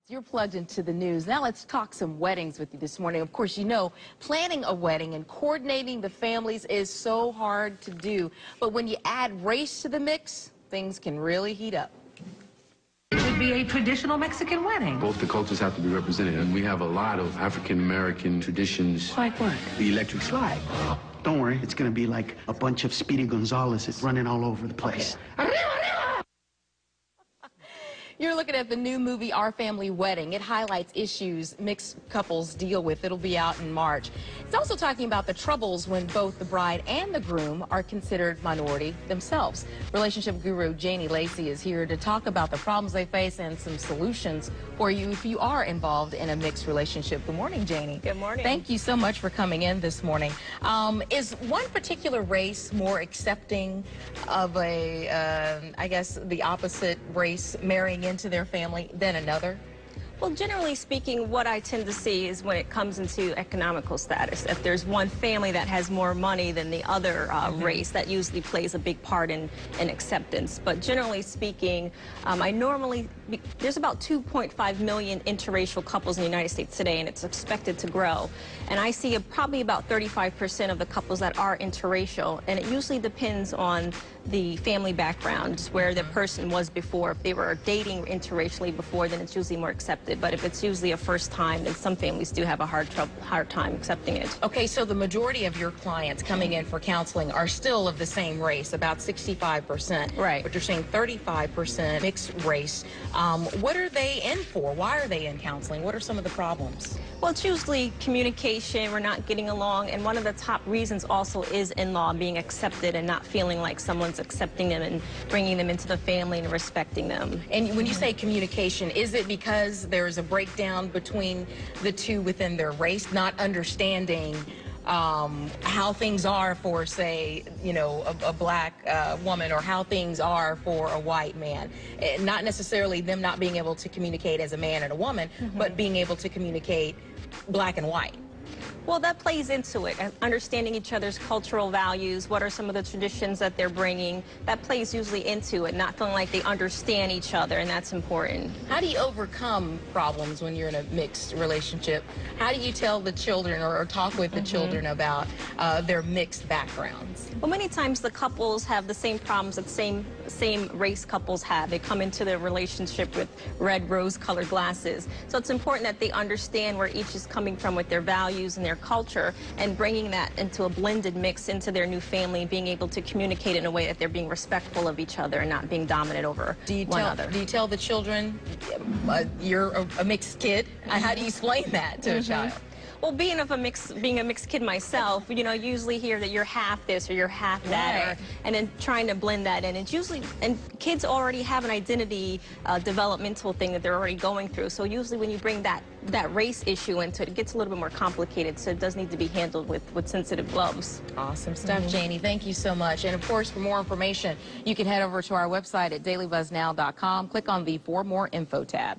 You're plugged into the news. Now let's talk some weddings with you this morning. Of course, you know, planning a wedding and coordinating the families is so hard to do. But when you add race to the mix, things can really heat up. It would be a traditional Mexican wedding. Both the cultures have to be represented, and we have a lot of African-American traditions. Like what? The electric slide. Don't worry, it's going to be like a bunch of Speedy Gonzaleses running all over the place. You're looking at the new movie, Our Family Wedding. It highlights issues mixed couples deal with. It'll be out in March. It's also talking about the troubles when both the bride and the groom are considered minority themselves. Relationship guru Janie Lacey is here to talk about the problems they face and some solutions for you if you are involved in a mixed relationship. Good morning, Janie. Good morning. Thank you so much for coming in this morning. Is one particular race more accepting of I guess, the opposite race marrying into their family than another? Well, generally speaking, what I tend to see is when it comes into economical status. If there's one family that has more money than the other race, that usually plays a big part in acceptance. But generally speaking, there's about 2.5 million interracial couples in the United States today, and it's expected to grow. And I see probably about 35% of the couples that are interracial, and it usually depends on the family background, just where the person was before. If they were dating interracially before, then it's usually more accepted. But if it's usually a first time, then some families do have a hard time accepting it. Okay, so the majority of your clients coming in for counseling are still of the same race, about 65%. Right. But you're saying 35% mixed race. What are they in for? Why are they in counseling? What are some of the problems? Well, it's usually communication, we're not getting along, and one of the top reasons also is in-law being accepted and not feeling like someone's accepting them and bringing them into the family and respecting them. And when you say communication, is it because there's a breakdown between the two within their race, not understanding how things are for, say, you know, a black woman, or how things are for a white man? Not necessarily them not being able to communicate as a man and a woman, but being able to communicate black and white. Well, that plays into it, understanding each other's cultural values, what are some of the traditions that they're bringing. That plays usually into it, not feeling like they understand each other, and that's important. How do you overcome problems when you're in a mixed relationship? How do you tell the children or talk with the children about their mixed backgrounds? Well, many times the couples have the same problems that same race couples have. They come into their relationship with red rose-colored glasses. So it's important that they understand where each is coming from with their values and their culture, and bringing that into a blended mix into their new family, being able to communicate in a way that they're being respectful of each other and not being dominant over one another. Do you tell the children you're a mixed kid? How do you explain that to a child? Well, being a mixed kid myself, you know, usually hear that you're half this or you're half that, and then trying to blend that in. It's usually, and kids already have an identity developmental thing that they're already going through. So usually when you bring that race issue into it, it gets a little bit more complicated. So it does need to be handled with sensitive gloves. Awesome stuff, Janie. Thank you so much. And of course, for more information, you can head over to our website at dailybuzznow.com. Click on the For More Info tab.